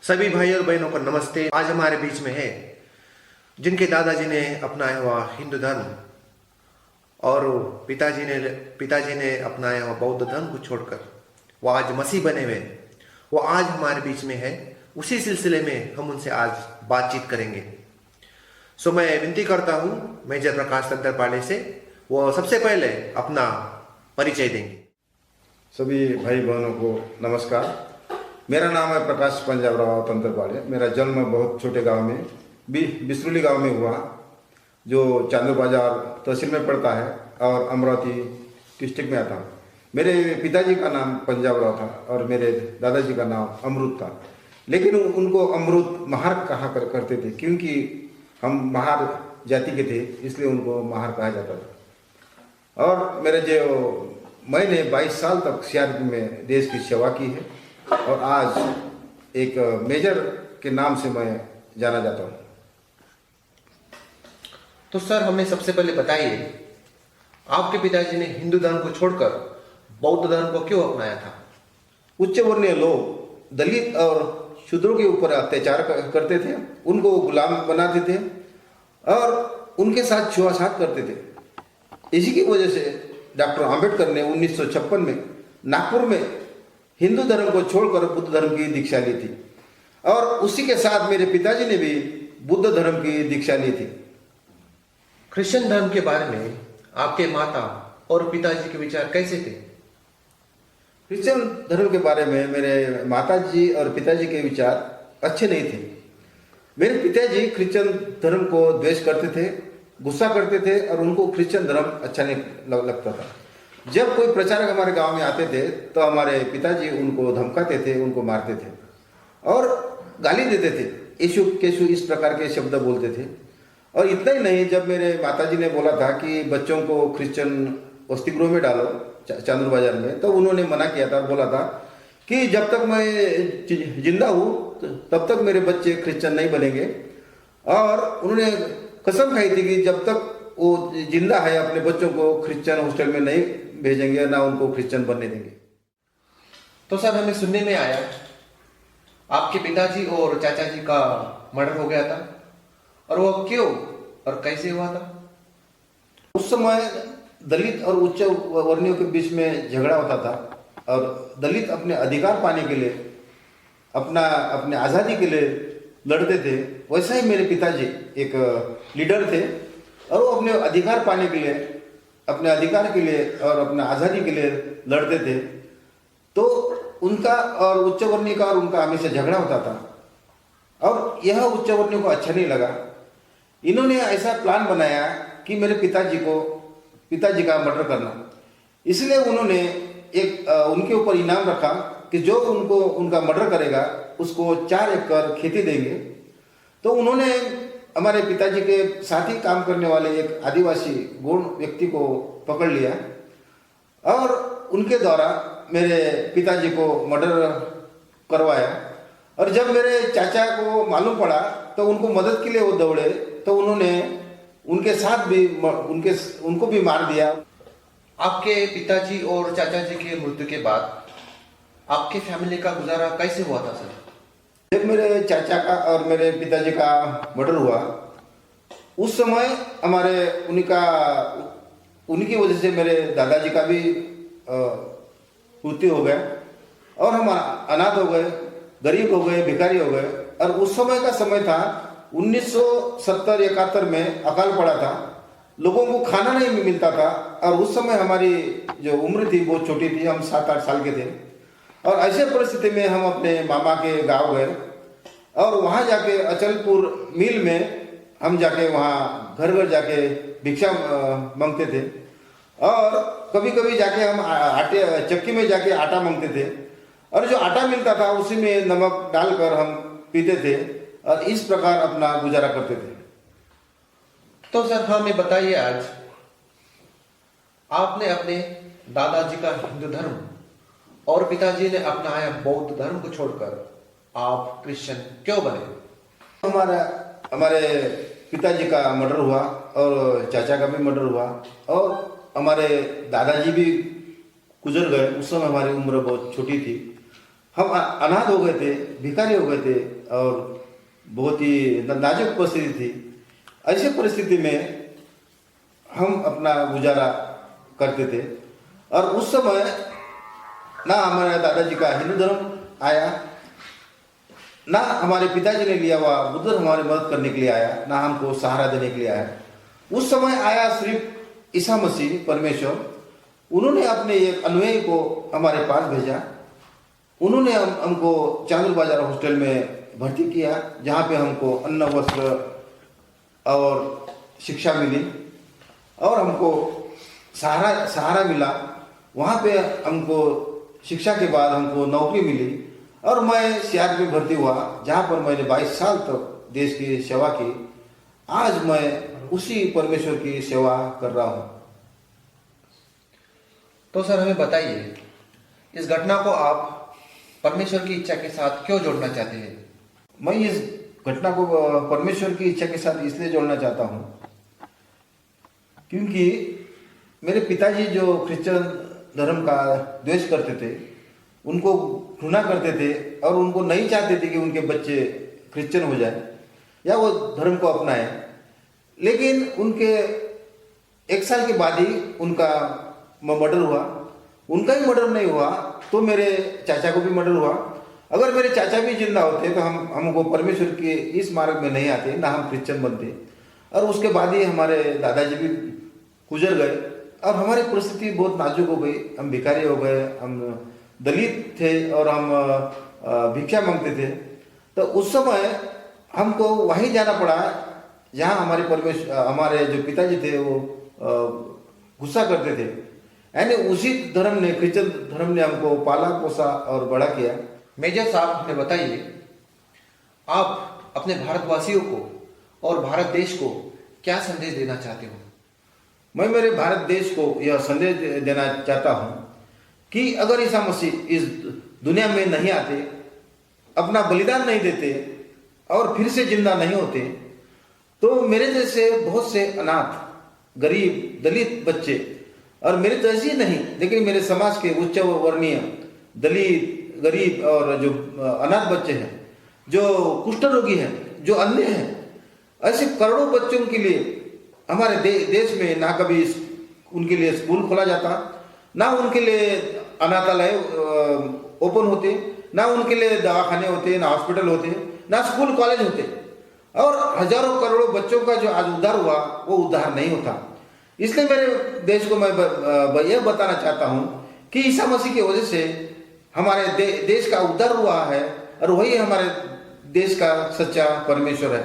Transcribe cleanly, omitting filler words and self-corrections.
सभी भाई और बहनों को नमस्ते। आज हमारे बीच में है जिनके दादाजी ने अपनाया हुआ हिंदू धर्म और पिताजी ने अपनाया हुआ बौद्ध धर्म को छोड़कर वो आज मसीह बने हुए, वो आज हमारे बीच में है। उसी सिलसिले में हम उनसे आज बातचीत करेंगे। सो मैं विनती करता हूँ मेजर प्रकाश तंत्रपाले से, वो सबसे पहले अपना परिचय देंगे। सभी भाई बहनों को नमस्कार। मेरा नाम है प्रकाश पंजाबराव तंत्रपाले। मेरा जन्म बहुत छोटे गांव में बिसरुली गांव में हुआ, जो चांदू बाजार तहसील में पड़ता है और अमरावती डिस्ट्रिक्ट में आता है। मेरे पिताजी का नाम पंजाबराव था और मेरे दादाजी का नाम अमृत था, लेकिन उनको अमृत महार कहा करते थे, क्योंकि हम महार जाति के थे, इसलिए उनको महार कहा जाता था। और मेरे मैंने 22 साल तक सीआरपी में देश की सेवा की है और आज एक मेजर के नाम से मैं जाना जाता हूँ। तो सर, हमें सबसे पहले बताइए, आपके पिताजी ने हिंदू धर्म को छोड़कर बौद्ध धर्म को क्यों अपनाया था? उच्च वर्णीय लोग दलित और शूद्रों के ऊपर अत्याचार करते थे, उनको गुलाम बनाते थे और उनके साथ छुआछूत करते थे। इसी की वजह से डॉक्टर आम्बेडकर ने 1956 में नागपुर में हिंदू धर्म को छोड़कर बुद्ध धर्म की दीक्षा ली थी और उसी के साथ मेरे पिताजी ने भी बुद्ध धर्म की दीक्षा ली थी। क्रिश्चियन धर्म के बारे में आपके माता और पिताजी के विचार कैसे थे? क्रिश्चियन धर्म के बारे में मेरे माताजी और पिताजी के विचार अच्छे नहीं थे। मेरे पिताजी क्रिश्चियन धर्म को द्वेष करते थे, गुस्सा करते थे और उनको क्रिश्चियन धर्म अच्छा नहीं लगता था। जब कोई प्रचारक हमारे गांव में आते थे तो हमारे पिताजी उनको धमकाते थे, उनको मारते थे और गाली देते थे, यीशु केशु इस प्रकार के शब्द बोलते थे। और इतना ही नहीं, जब मेरे माताजी ने बोला था कि बच्चों को क्रिश्चियन वसति गृह में डालो चांदूर बाजार में, तो उन्होंने मना किया था और बोला था कि जब तक मैं जिंदा हूँ तब तक मेरे बच्चे क्रिश्चियन नहीं बनेंगे। और उन्होंने कसम खाई थी कि जब तक वो जिंदा है अपने बच्चों को क्रिश्चियन हॉस्टल में नहीं भेजेंगे, ना उनको क्रिश्चियन बनने देंगे। तो सर, हमें सुनने में आया आपके पिताजी और चाचा जी का मर्डर हो गया था, और वो क्यों और कैसे हुआ था? उस समय दलित और उच्च वर्णियों के बीच में झगड़ा होता था और दलित अपने अधिकार पाने के लिए, अपने आज़ादी के लिए लड़ते थे। वैसा ही मेरे पिताजी एक लीडर थे और वो अपने अधिकार पाने के लिए, अपने अधिकार के लिए और अपने आज़ादी के लिए लड़ते थे। तो उनका और उच्च वर्णीय का और उनका हमेशा झगड़ा होता था और यह उच्च वर्णीय को अच्छा नहीं लगा। इन्होंने ऐसा प्लान बनाया कि मेरे पिताजी का मर्डर करना। इसलिए उन्होंने एक उनके ऊपर इनाम रखा कि जो उनका मर्डर करेगा उसको 4 एकड़ खेती देंगे। तो उन्होंने हमारे पिताजी के साथ ही काम करने वाले एक आदिवासी गौण व्यक्ति को पकड़ लिया और उनके द्वारा मेरे पिताजी को मर्डर करवाया। और जब मेरे चाचा को मालूम पड़ा तो उनको मदद के लिए वो दौड़े, तो उन्होंने उनके साथ भी उनको भी मार दिया। आपके पिताजी और चाचा जी के मृत्यु के बाद आपके फैमिली का गुजारा कैसे हुआ था सर? जब मेरे चाचा का और मेरे पिताजी का मर्डर हुआ, उस समय उनकी वजह से मेरे दादाजी का भी मृत्यु हो गया और हम अनाथ हो गए, गरीब हो गए, भिखारी हो गए। और उस समय का समय था 1970-71 में अकाल पड़ा था, लोगों को खाना नहीं मिलता था और उस समय हमारी जो उम्र थी वो छोटी थी, हम 7-8 साल के थे। और ऐसे परिस्थिति में हम अपने मामा के गांव गए और वहाँ जाके अचलपुर मिल में हम जाके वहाँ घर घर जाके भिक्षा मांगते थे और कभी कभी जाके हम चक्की में जाके आटा मांगते थे और जो आटा मिलता था उसी में नमक डालकर हम पीते थे और इस प्रकार अपना गुजारा करते थे। तो सर, हमें बताइए, आज आपने अपने दादाजी का हिंदू धर्म और पिताजी ने अपनाया बौद्ध धर्म को छोड़कर आप क्रिश्चियन क्यों बने? हमारे पिताजी का मर्डर हुआ और चाचा का भी मर्डर हुआ और हमारे दादाजी भी गुजर गए। उस समय हमारी उम्र बहुत छोटी थी। हम अनाथ हो गए थे, भिखारी हो गए थे और बहुत ही नाजुक परिस्थिति थी। ऐसी परिस्थिति में हम अपना गुजारा करते थे और उस समय ना हमारे दादाजी का हिंदू धर्म आया, ना हमारे पिताजी ने लिया हुआ बुद्ध धर्म हमारी मदद करने के लिए आया, ना हमको सहारा देने के लिए आया। उस समय आया सिर्फ ईसा मसीह परमेश्वर। उन्होंने अपने एक अनुयायी को हमारे पास भेजा। उन्होंने हमको चांदूर बाजार हॉस्टल में भर्ती किया, जहाँ पे हमको अन्न वस्त्र और शिक्षा मिली और हमको सहारा मिला। वहाँ पे हमको शिक्षा के बाद हमको नौकरी मिली और मैं सीआरपी में भर्ती हुआ, जहाँ पर मैंने 22 साल तक देश की सेवा की। आज मैं उसी परमेश्वर की सेवा कर रहा हूँ। तो सर हमें बताइए, इस घटना को आप परमेश्वर की इच्छा के साथ क्यों जोड़ना चाहते हैं? मैं इस घटना को परमेश्वर की इच्छा के साथ इसलिए जोड़ना चाहता हूँ क्योंकि मेरे पिताजी जो क्रिश्चियन धर्म का द्वेष करते थे, उनको घृणा करते थे और उनको नहीं चाहते थे कि उनके बच्चे क्रिश्चियन हो जाए या वो धर्म को अपनाए। लेकिन उनके 1 साल के बाद ही उनका मर्डर हुआ। उनका ही मर्डर नहीं हुआ तो मेरे चाचा को भी मर्डर हुआ। अगर मेरे चाचा भी जिंदा होते तो हमको परमेश्वर के इस मार्ग में नहीं आते, ना हम क्रिश्चियन बनते। और उसके बाद ही हमारे दादाजी भी गुजर गए और हमारी परिस्थिति बहुत नाजुक हो गई। हम भिखारी हो गए, हम दलित थे और हम भिक्षा मांगते थे। तो उस समय हमको वहीं जाना पड़ा जहाँ हमारे जो पिताजी थे वो गुस्सा करते थे। यानी उसी धर्म ने, क्रिश्चियन धर्म ने हमको पाला पोसा और बड़ा किया। मेजर साहब हमें बताइए, आप अपने भारतवासियों को और भारत देश को क्या संदेश देना चाहते हो? मैं मेरे भारत देश को यह संदेश देना चाहता हूँ कि अगर ईसा मसीह इस दुनिया में नहीं आते, अपना बलिदान नहीं देते और फिर से जिंदा नहीं होते, तो मेरे जैसे बहुत से अनाथ, गरीब, दलित बच्चे, और मेरे जैसे ही नहीं लेकिन मेरे समाज के उच्च वर्णीय, दलित, गरीब और जो अनाथ बच्चे हैं, जो कुष्ठ रोगी हैं, जो अंधे हैं, ऐसे करोड़ों बच्चों के लिए हमारे देश में ना कभी उनके लिए स्कूल खोला जाता, ना उनके लिए अनाथालय ओपन होते, ना उनके लिए दवाखाने होते, ना हॉस्पिटल होते, ना स्कूल कॉलेज होते, और हजारों करोड़ों बच्चों का जो आज उद्धार हुआ वो उद्धार नहीं होता। इसलिए मेरे देश को मैं यह बताना चाहता हूँ कि ईसा मसीह की वजह से हमारे देश का उद्धार हुआ है और वही हमारे देश का सच्चा परमेश्वर है।